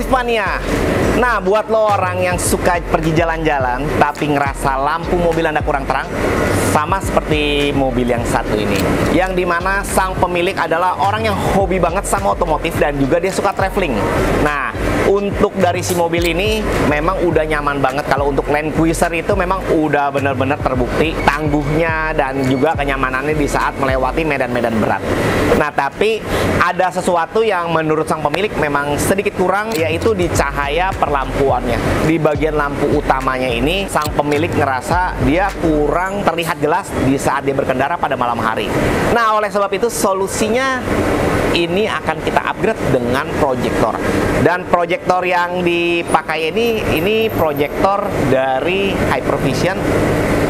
Otomotif Mania. Nah, buat lo orang yang suka pergi jalan-jalan tapi ngerasa lampu mobil Anda kurang terang, sama seperti mobil yang satu ini, yang dimana sang pemilik adalah orang yang hobi banget sama otomotif dan juga dia suka traveling. Nah, untuk dari si mobil ini memang udah nyaman banget. Kalau untuk Land Cruiser itu memang udah bener-bener terbukti tangguhnya dan juga kenyamanannya di saat melewati medan-medan berat. Nah, tapi ada sesuatu yang menurut sang pemilik memang sedikit kurang, yaitu di cahaya perlampuannya. Di bagian lampu utamanya ini, sang pemilik ngerasa dia kurang terlihat jelas di saat dia berkendara pada malam hari. Nah, oleh sebab itu solusinya ini akan kita upgrade dengan proyektor. Dan proyektor yang dipakai ini proyektor dari Hypervision,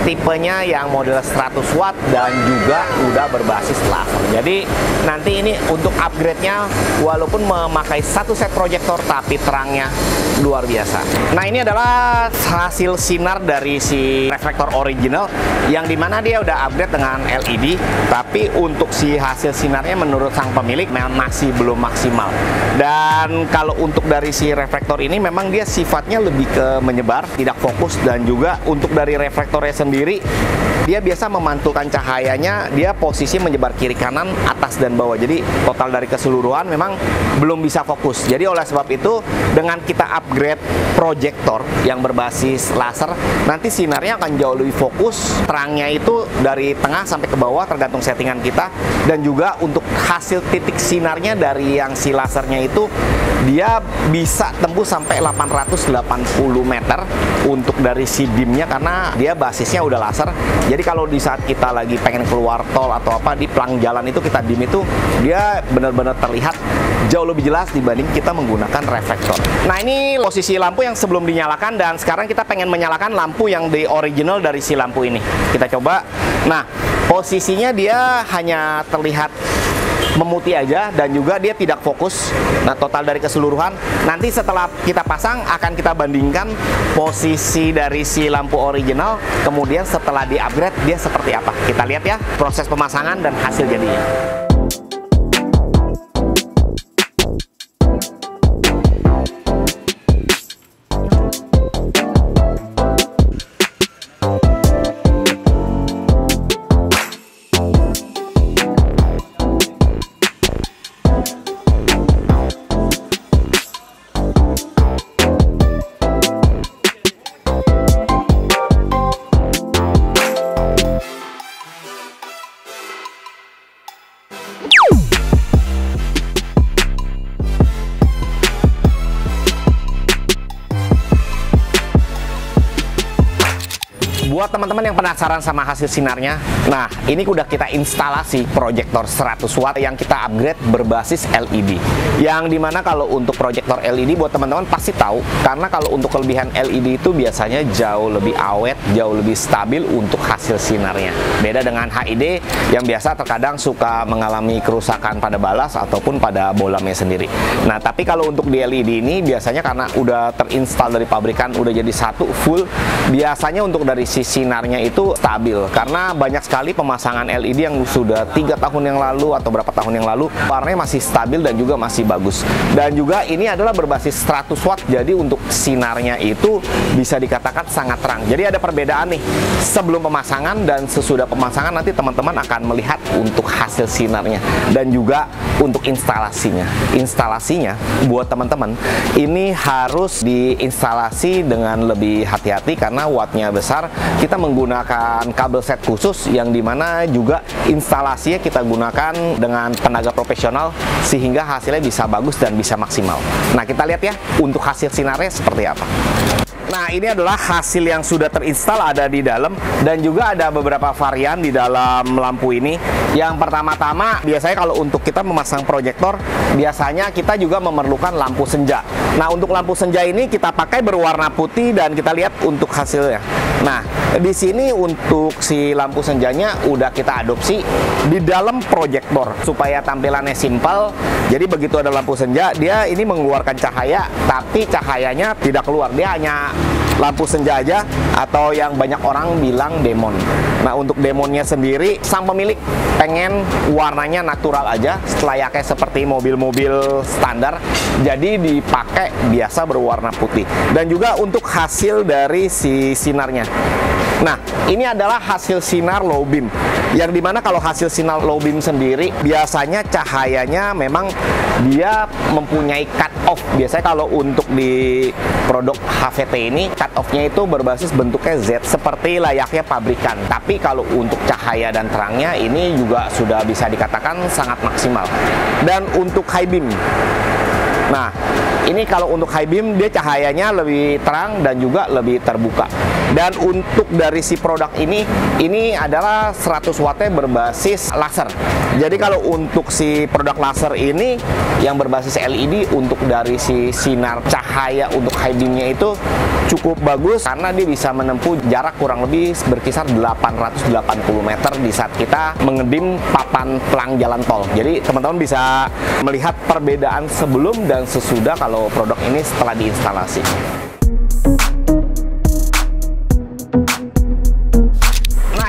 tipenya yang model 100 watt dan juga udah berbasis laser. Jadi nanti ini untuk upgrade-nya walaupun memakai satu set proyektor tapi terangnya luar biasa. Nah, ini adalah hasil sinar dari si reflektor original yang dimana dia udah upgrade dengan LED, tapi untuk si hasil sinarnya menurut sang pemilik masih belum maksimal. Dan kalau untuk dari si reflektor ini memang dia sifatnya lebih ke menyebar, tidak fokus, dan juga untuk dari reflektornya sendiri dia biasa memantulkan cahayanya, dia posisi menyebar kiri kanan, atas dan bawah. Jadi total dari keseluruhan memang belum bisa fokus. Jadi oleh sebab itu dengan kita upgrade proyektor yang berbasis laser, nanti sinarnya akan jauh lebih fokus. Terangnya itu dari tengah sampai ke bawah tergantung settingan kita, dan juga untuk hasil titik sinarnya dari yang si lasernya itu dia bisa tembus sampai 880 meter untuk dari si dimnya karena dia basisnya udah laser. Jadi kalau di saat kita lagi pengen keluar tol atau apa di pelang jalan itu kita dim itu, dia benar-benar terlihat jauh lebih jelas dibanding kita menggunakan reflektor. Nah, ini posisi lampu yang sebelum dinyalakan, dan sekarang kita pengen menyalakan lampu yang di original dari si lampu ini. Kita coba. Nah, posisinya dia hanya terlihat memutih aja dan juga dia tidak fokus. Nah, total dari keseluruhan nanti setelah kita pasang akan kita bandingkan posisi dari si lampu original, kemudian setelah di upgrade dia seperti apa. Kita lihat ya proses pemasangan dan hasil jadinya. Buat teman-teman yang penasaran sama hasil sinarnya, nah ini udah kita instalasi proyektor 100 watt yang kita upgrade berbasis LED. Yang dimana kalau untuk proyektor LED buat teman-teman pasti tahu, karena kalau untuk kelebihan LED itu biasanya jauh lebih awet, jauh lebih stabil untuk hasil sinarnya. Beda dengan HID yang biasa terkadang suka mengalami kerusakan pada balas ataupun pada bolamnya sendiri. Nah, tapi kalau untuk di LED ini biasanya karena udah terinstal dari pabrikan, udah jadi satu full, biasanya untuk dari sinarnya itu stabil, karena banyak sekali pemasangan LED yang sudah 3 tahun yang lalu atau berapa tahun yang lalu warnanya masih stabil dan juga masih bagus. Dan juga ini adalah berbasis 100 watt, jadi untuk sinarnya itu bisa dikatakan sangat terang. Jadi ada perbedaan nih sebelum pemasangan dan sesudah pemasangan. Nanti teman-teman akan melihat untuk hasil sinarnya dan juga untuk instalasinya. Instalasinya buat teman-teman ini harus diinstalasi dengan lebih hati-hati karena wattnya besar. Kita menggunakan kabel set khusus yang dimana juga instalasinya kita gunakan dengan tenaga profesional sehingga hasilnya bisa bagus dan bisa maksimal. Nah, kita lihat ya untuk hasil sinarnya seperti apa. Nah, ini adalah hasil yang sudah terinstal ada di dalam, dan juga ada beberapa varian di dalam lampu ini. Yang pertama-tama, biasanya kalau untuk kita memasang proyektor, biasanya kita juga memerlukan lampu senja. Nah, untuk lampu senja ini kita pakai berwarna putih dan kita lihat untuk hasilnya. Nah, di sini untuk si lampu senjanya udah kita adopsi di dalam proyektor supaya tampilannya simpel. Jadi begitu ada lampu senja, dia ini mengeluarkan cahaya, tapi cahayanya tidak keluar. Dia hanya lampu senja aja, atau yang banyak orang bilang demon. Nah, untuk demonnya sendiri, sang pemilik pengen warnanya natural aja, layaknya seperti mobil-mobil standar, jadi dipakai biasa berwarna putih. Dan juga untuk hasil dari si sinarnya. Nah, ini adalah hasil sinar low beam, yang dimana kalau hasil sinar low beam sendiri biasanya cahayanya memang dia mempunyai cut off. Biasanya kalau untuk di produk HVT ini cut off-nya itu berbasis bentuknya Z seperti layaknya pabrikan. Tapi kalau untuk cahaya dan terangnya ini juga sudah bisa dikatakan sangat maksimal. Dan untuk high beam, nah ini kalau untuk high beam dia cahayanya lebih terang dan juga lebih terbuka. Dan untuk dari si produk ini adalah 100 wattnya berbasis laser. Jadi kalau untuk si produk laser ini yang berbasis LED, untuk dari si sinar cahaya untuk high beamnya itu cukup bagus karena dia bisa menempuh jarak kurang lebih berkisar 880 meter di saat kita mengedim papan pelang jalan tol. Jadi teman-teman bisa melihat perbedaan sebelum dan sesudah kalau produk ini setelah diinstalasi.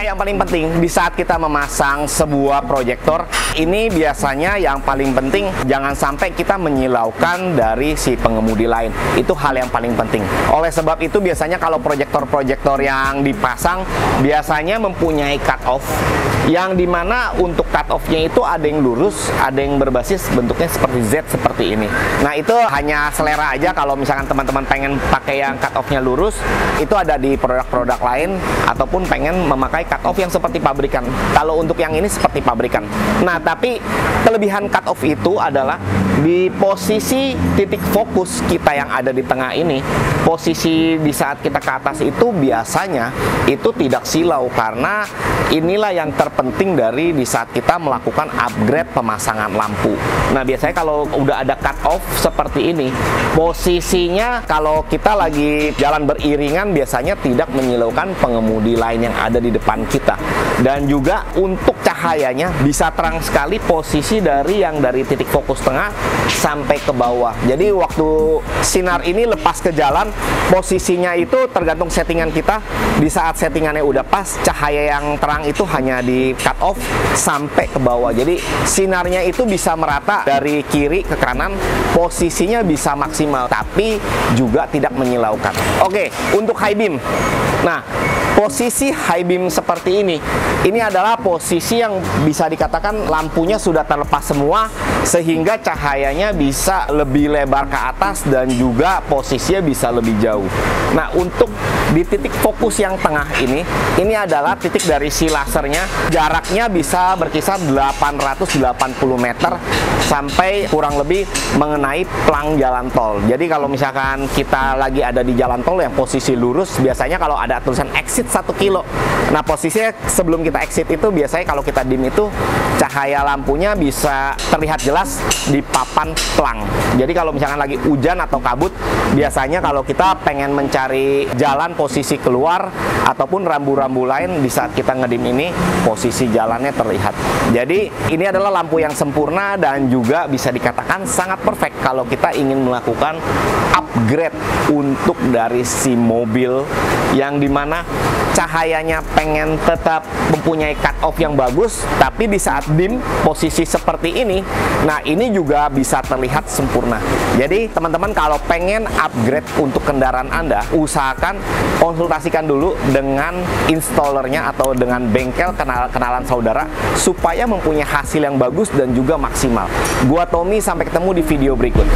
Yang paling penting di saat kita memasang sebuah proyektor ini, biasanya yang paling penting jangan sampai kita menyilaukan dari si pengemudi lain. Itu hal yang paling penting. Oleh sebab itu biasanya kalau proyektor-proyektor yang dipasang biasanya mempunyai cut off, yang dimana untuk cut off-nya itu ada yang lurus, ada yang berbasis bentuknya seperti Z seperti ini. Nah, itu hanya selera aja. Kalau misalkan teman-teman pengen pakai yang cut off-nya lurus, itu ada di produk-produk lain, ataupun pengen memakai cut off yang seperti pabrikan. Kalau untuk yang ini seperti pabrikan. Nah, tapi kelebihan cut off itu adalah di posisi titik fokus kita yang ada di tengah ini, posisi di saat kita ke atas itu biasanya itu tidak silau, karena inilah yang terpenting dari di saat kita melakukan upgrade pemasangan lampu. Nah, biasanya kalau udah ada cut off seperti ini, posisinya kalau kita lagi jalan beriringan biasanya tidak menyilaukan pengemudi lain yang ada di depan kita. Dan juga untuk cahayanya bisa terang sekali posisi dari yang dari titik fokus tengah sampai ke bawah. Jadi waktu sinar ini lepas ke jalan, posisinya itu tergantung settingan kita. Di saat settingannya udah pas, cahaya yang terang itu hanya di cut off sampai ke bawah. Jadi sinarnya itu bisa merata dari kiri ke kanan, posisinya bisa maksimal, tapi juga tidak menyilaukan. Oke, untuk high beam. Nah, posisi high beam seperti ini adalah posisi yang bisa dikatakan lampunya sudah terlepas semua, sehingga cahayanya bisa lebih lebar ke atas dan juga posisinya bisa lebih jauh. Nah, untuk di titik fokus yang tengah ini adalah titik dari si lasernya, jaraknya bisa berkisar 880 meter sampai kurang lebih mengenai pelang jalan tol. Jadi kalau misalkan kita lagi ada di jalan tol yang posisi lurus, biasanya kalau ada tulisan exit 1 kilo, nah posisinya sebelum kita exit itu biasanya kalau kita dim itu cahaya lampunya bisa terlihat jelas di papan pelang. Jadi kalau misalkan lagi hujan atau kabut, biasanya kalau kita pengen mencari jalan posisi keluar ataupun rambu-rambu lain, di saat kita ngedim ini posisi jalannya terlihat. Jadi ini adalah lampu yang sempurna dan juga bisa dikatakan sangat perfect kalau kita ingin melakukan upgrade untuk dari si mobil yang dimana cahayanya pengen tetap mempunyai cut off yang bagus, tapi di saat dim posisi seperti ini, nah ini juga bisa terlihat sempurna. Jadi teman-teman kalau pengen upgrade untuk kendaraan Anda, usahakan konsultasikan dulu dengan installernya atau dengan bengkel kenalan saudara supaya mempunyai hasil yang bagus dan juga maksimal. Gua Tommy, sampai ketemu di video berikut.